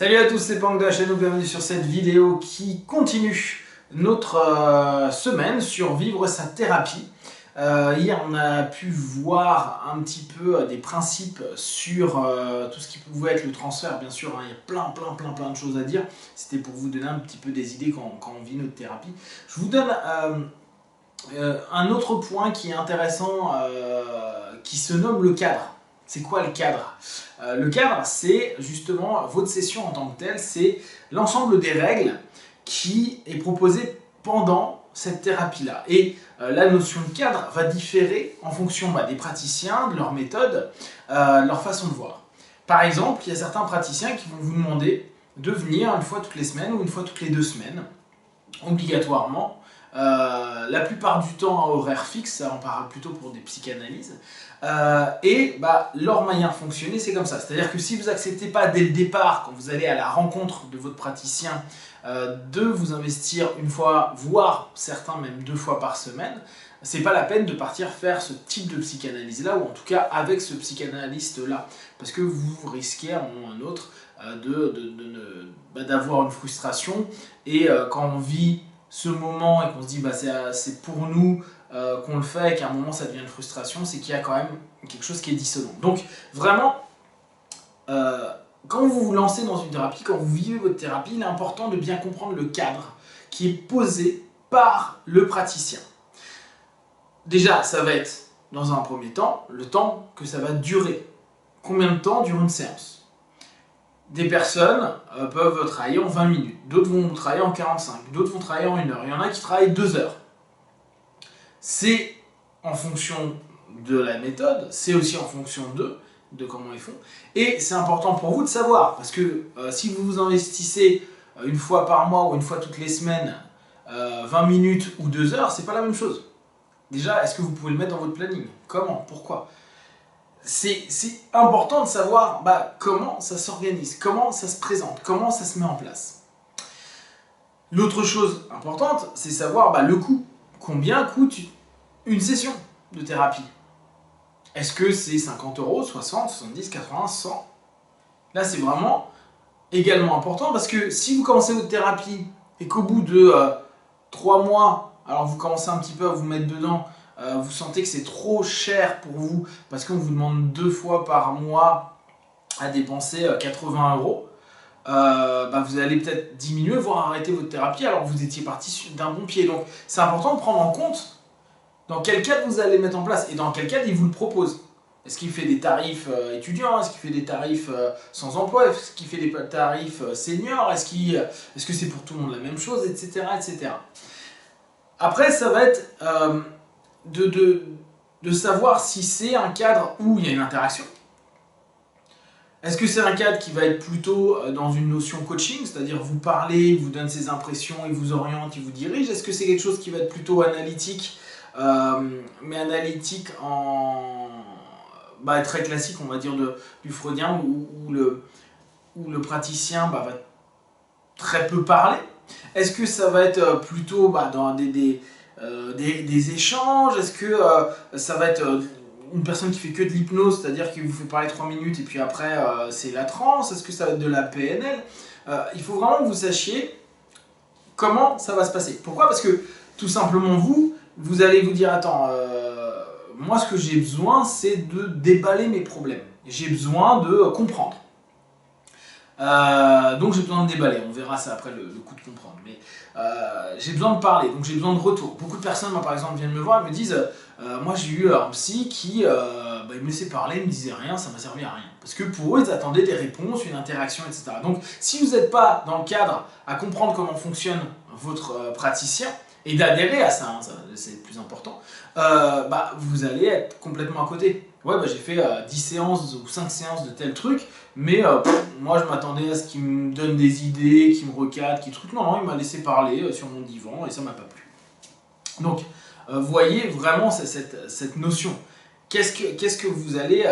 Salut à tous, c'est Pank de la chaîne, bienvenue sur cette vidéo qui continue notre semaine sur vivre sa thérapie. Hier on a pu voir un petit peu des principes sur tout ce qui pouvait être le transfert, bien sûr, hein, il y a plein de choses à dire. C'était pour vous donner un petit peu des idées quand on vit notre thérapie. Je vous donne un autre point qui est intéressant, qui se nomme le cadre. C'est quoi le cadre? Le cadre, c'est justement votre session en tant que telle, c'est l'ensemble des règles qui est proposé pendant cette thérapie-là. Et la notion de cadre va différer en fonction des praticiens, de leur méthode, de leur façon de voir. Par exemple, il y a certains praticiens qui vont vous demander de venir une fois toutes les semaines ou une fois toutes les 2 semaines, obligatoirement. La plupart du temps à horaire fixe, ça on parle plutôt pour des psychanalyses, et leur manière de fonctionner c'est comme ça, c'est-à-dire que si vous n'acceptez pas dès le départ, quand vous allez à la rencontre de votre praticien, de vous investir une fois, voire certains même 2 fois par semaine, c'est pas la peine de partir faire ce type de psychanalyse là, ou en tout cas avec ce psychanalyste là, parce que vous risquez à un moment ou à un autre d'avoir une frustration, et quand on vit ce moment et qu'on se dit c'est pour nous qu'on le fait et qu'à un moment ça devient une frustration, c'est qu'il y a quand même quelque chose qui est dissonant. Donc vraiment, quand vous vous lancez dans une thérapie, quand vous vivez votre thérapie, il est important de bien comprendre le cadre qui est posé par le praticien. Déjà, ça va être, dans un premier temps, le temps que ça va durer. Combien de temps dure une séance? Des personnes peuvent travailler en 20 minutes, d'autres vont travailler en 45, d'autres vont travailler en 1 heure, il y en a qui travaillent 2 heures. C'est en fonction de la méthode, c'est aussi en fonction de comment ils font, et c'est important pour vous de savoir, parce que si vous vous investissez une fois par mois ou une fois toutes les semaines, 20 minutes ou 2 heures, c'est pas la même chose. Déjà, est-ce que vous pouvez le mettre dans votre planning? Comment? Pourquoi? C'est important de savoir comment ça s'organise, comment ça se présente, comment ça se met en place. L'autre chose importante, c'est savoir le coût. Combien coûte une session de thérapie? Est-ce que c'est 50 €, 60, 70, 80, 100? Là, c'est vraiment également important, parce que si vous commencez votre thérapie et qu'au bout de 3 mois, alors vous commencez un petit peu à vous mettre dedans, vous sentez que c'est trop cher pour vous parce qu'on vous demande 2 fois par mois à dépenser 80 €, vous allez peut-être diminuer, voire arrêter votre thérapie alors que vous étiez parti d'un bon pied. Donc c'est important de prendre en compte dans quel cadre vous allez mettre en place et dans quel cadre il vous le propose. Est-ce qu'il fait des tarifs étudiants? Est-ce qu'il fait des tarifs sans emploi? Est-ce qu'il fait des tarifs seniors? Est-ce que c'est pour tout le monde la même chose, etc., etc. Après, ça va être de savoir si c'est un cadre où il y a une interaction. Est-ce que c'est un cadre qui va être plutôt dans une notion coaching, c'est-à-dire vous parlez, il vous donne ses impressions, il vous oriente, il vous dirige? Est-ce que c'est quelque chose qui va être plutôt analytique, mais analytique en très classique, on va dire, du freudien, où le praticien va très peu parler? Est-ce que ça va être plutôt dans des échanges? Est-ce que ça va être une personne qui fait que de l'hypnose, c'est-à-dire qui vous fait parler 3 minutes et puis après c'est la transe? Est-ce que ça va être de la PNL? Il faut vraiment que vous sachiez comment ça va se passer. Pourquoi? Parce que tout simplement vous allez vous dire, attends, moi ce que j'ai besoin c'est de déballer mes problèmes. J'ai besoin de comprendre. Donc j'ai besoin de déballer, on verra ça après le coup de comprendre, mais j'ai besoin de parler, donc j'ai besoin de retour. Beaucoup de personnes, moi par exemple, viennent me voir et me disent moi j'ai eu un psy qui il me laissait parler, il me disait rien, ça m'a servi à rien. Parce que pour eux, ils attendaient des réponses, une interaction, etc. Donc si vous n'êtes pas dans le cadre à comprendre comment fonctionne votre praticien, et d'adhérer à ça, hein, c'est le plus important, vous allez être complètement à côté. Ouais, j'ai fait 10 séances ou 5 séances de tel truc, mais moi je m'attendais à ce qu'il me donne des idées, qu'il me recadre, qu'il truc. Non, il m'a laissé parler sur mon divan et ça m'a pas plu. Donc, voyez vraiment cette notion. Qu'est-ce que vous allez,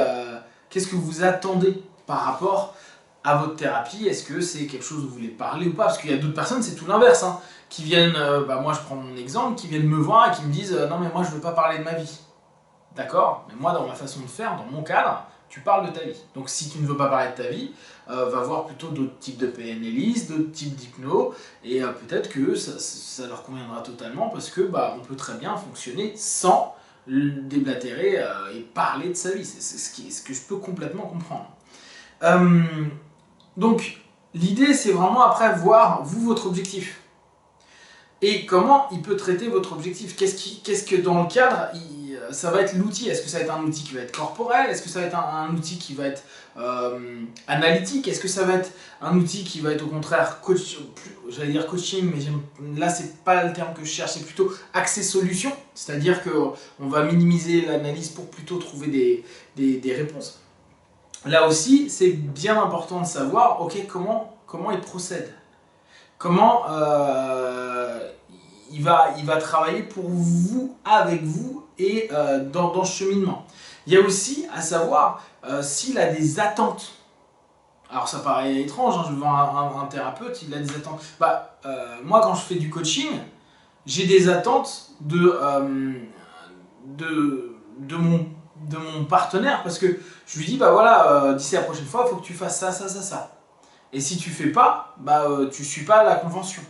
qu'est-ce que vous attendez par rapport à votre thérapie? Est-ce que c'est quelque chose où vous voulez parler ou pas? Parce qu'il y a d'autres personnes, c'est tout l'inverse, hein, qui viennent, moi je prends mon exemple, qui viennent me voir et qui me disent non mais moi je veux pas parler de ma vie. D'accord? Mais moi dans ma façon de faire, dans mon cadre, tu parles de ta vie. Donc si tu ne veux pas parler de ta vie, va voir plutôt d'autres types de PNListes, d'autres types d'hypno, et peut-être que ça leur conviendra totalement, parce que on peut très bien fonctionner sans déblatérer et parler de sa vie. C'est ce que je peux complètement comprendre. Donc l'idée, c'est vraiment après voir, vous, votre objectif. Et comment il peut traiter votre objectif. Qu'est-ce que dans le cadre, ça va être l'outil. Est-ce que ça va être un outil qui va être corporel? Est-ce que ça va être un outil qui va être analytique? Est-ce que ça va être un outil qui va être au contraire coach, j'allais dire coaching, mais là c'est pas le terme que je cherche, c'est plutôt axé solution. C'est-à-dire qu'on va minimiser l'analyse pour plutôt trouver des réponses. Là aussi, c'est bien important de savoir, ok, comment il procède. Comment il va travailler pour vous, avec vous et dans ce cheminement. Il y a aussi à savoir s'il a des attentes. Alors ça paraît étrange, hein, je veux voir un thérapeute, il a des attentes. Moi quand je fais du coaching, j'ai des attentes de mon partenaire, parce que je lui dis voilà, d'ici la prochaine fois, il faut que tu fasses ça, ça, ça, ça. Et si tu fais pas, tu suis pas la convention.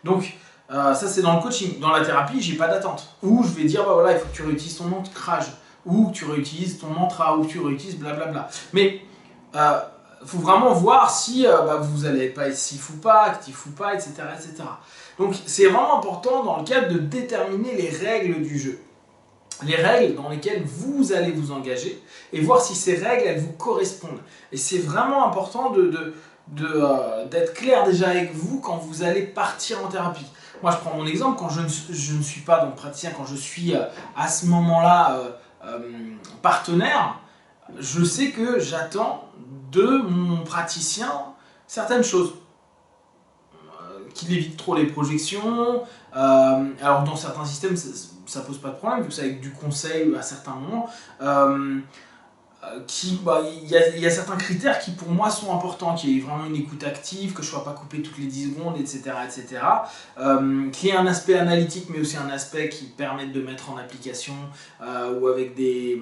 Donc ça c'est dans le coaching. Dans la thérapie, j'ai pas d'attente. Ou je vais dire voilà, il faut que tu réutilises ton ancrage, ou que tu réutilises ton mantra, ou que tu réutilises blablabla. Mais faut vraiment voir si vous allez pas être si fou pas, actif ou pas, etc., etc. Donc c'est vraiment important dans le cadre de déterminer les règles du jeu. Les règles dans lesquelles vous allez vous engager et voir si ces règles elles vous correspondent. Et c'est vraiment important d'être clair déjà avec vous quand vous allez partir en thérapie. Moi je prends mon exemple, quand je ne suis pas donc praticien, quand je suis à ce moment-là partenaire, je sais que j'attends de mon praticien certaines choses. Qu'il évite trop les projections. Alors dans certains systèmes ça pose pas de problème vu que c'est avec du conseil à certains moments. Il y a certains critères qui pour moi sont importants, qu'il y ait vraiment une écoute active, que je ne sois pas coupé toutes les 10 secondes, etc. etc. Qu'il y ait un aspect analytique mais aussi un aspect qui permette de mettre en application ou avec des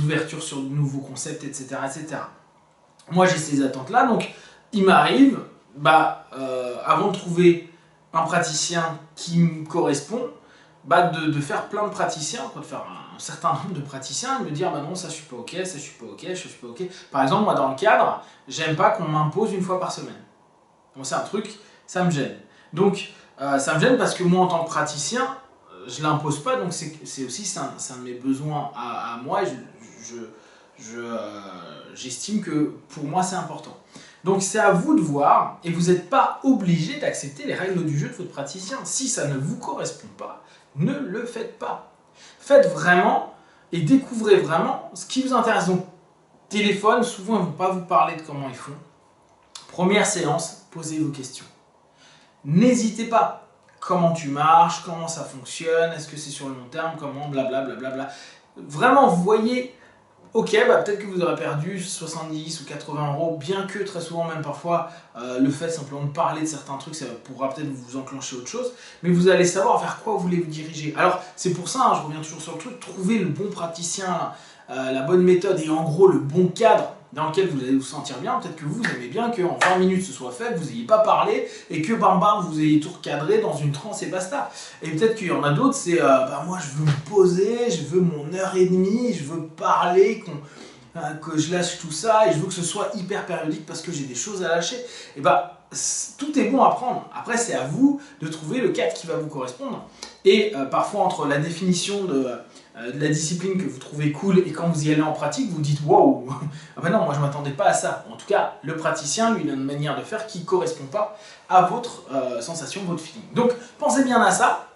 ouvertures sur de nouveaux concepts, etc. etc. Moi j'ai ces attentes là, donc il m'arrive avant de trouver un praticien qui me correspond, de faire plein de praticiens, de faire un certain nombre de praticiens et me dire non, ça je suis pas ok, ça je suis pas ok, ça je suis pas ok. Par exemple, moi dans le cadre, j'aime pas qu'on m'impose une fois par semaine. Bon, c'est un truc, ça me gêne. Donc ça me gêne parce que moi en tant que praticien, je l'impose pas, donc c'est aussi un de mes besoins à moi. J'estime que pour moi c'est important. Donc c'est à vous de voir, et vous n'êtes pas obligé d'accepter les règles du jeu de votre praticien. Si ça ne vous correspond pas, ne le faites pas. Faites vraiment et découvrez vraiment ce qui vous intéresse. Donc téléphone, souvent ils ne vont pas vous parler de comment ils font. Première séance, posez vos questions. N'hésitez pas. Comment tu marches, comment ça fonctionne, est-ce que c'est sur le long terme, comment, blablabla. Vraiment, vous voyez. Ok, peut-être que vous aurez perdu 70 ou 80 €, bien que très souvent, même parfois, le fait simplement de parler de certains trucs, ça pourra peut-être vous enclencher autre chose, mais vous allez savoir vers quoi vous voulez vous diriger. Alors, c'est pour ça, je reviens toujours sur le truc, trouver le bon praticien, la bonne méthode et en gros le bon cadre dans lequel vous allez vous sentir bien. Peut-être que vous aimez bien qu'en 20 minutes ce soit fait, que vous n'ayez pas parlé et que vous ayez tout recadré dans une transe et basta. Et peut-être qu'il y en a d'autres, c'est moi je veux me poser, je veux mon heure et demie, je veux parler, que je lâche tout ça et je veux que ce soit hyper périodique parce que j'ai des choses à lâcher. Et tout est bon à prendre. Après, c'est à vous de trouver le cadre qui va vous correspondre. Et parfois, entre la définition de la discipline que vous trouvez cool et quand vous y allez en pratique, vous dites wow, ah ben non, moi je m'attendais pas à ça. En tout cas, le praticien, lui, il a une manière de faire qui ne correspond pas à votre sensation, votre feeling. Donc, pensez bien à ça.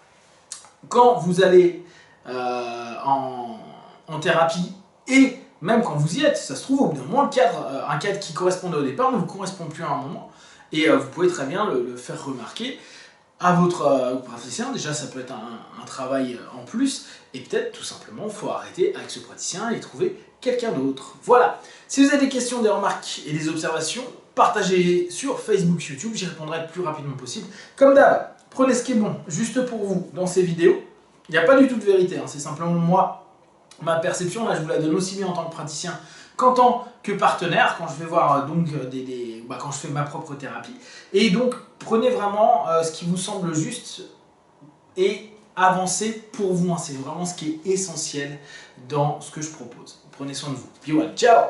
Quand vous allez en thérapie et même quand vous y êtes, ça se trouve au bout d'un moment, un cadre qui correspondait au départ ne vous correspond plus à un moment. Et vous pouvez très bien le faire remarquer à votre praticien. Déjà, ça peut être un travail en plus. Et peut-être, tout simplement, il faut arrêter avec ce praticien et trouver quelqu'un d'autre. Voilà. Si vous avez des questions, des remarques et des observations, partagez sur Facebook, YouTube. J'y répondrai le plus rapidement possible. Comme d'hab, prenez ce qui est bon juste pour vous dans ces vidéos. Il n'y a pas du tout de vérité. C'est simplement moi Ma perception, là, je vous la donne aussi bien en tant que praticien qu'en tant que partenaire, quand je vais voir quand je fais ma propre thérapie. Et donc, prenez vraiment ce qui vous semble juste et avancez pour vous. C'est vraiment ce qui est essentiel dans ce que je propose. Prenez soin de vous. Puis voilà, ciao!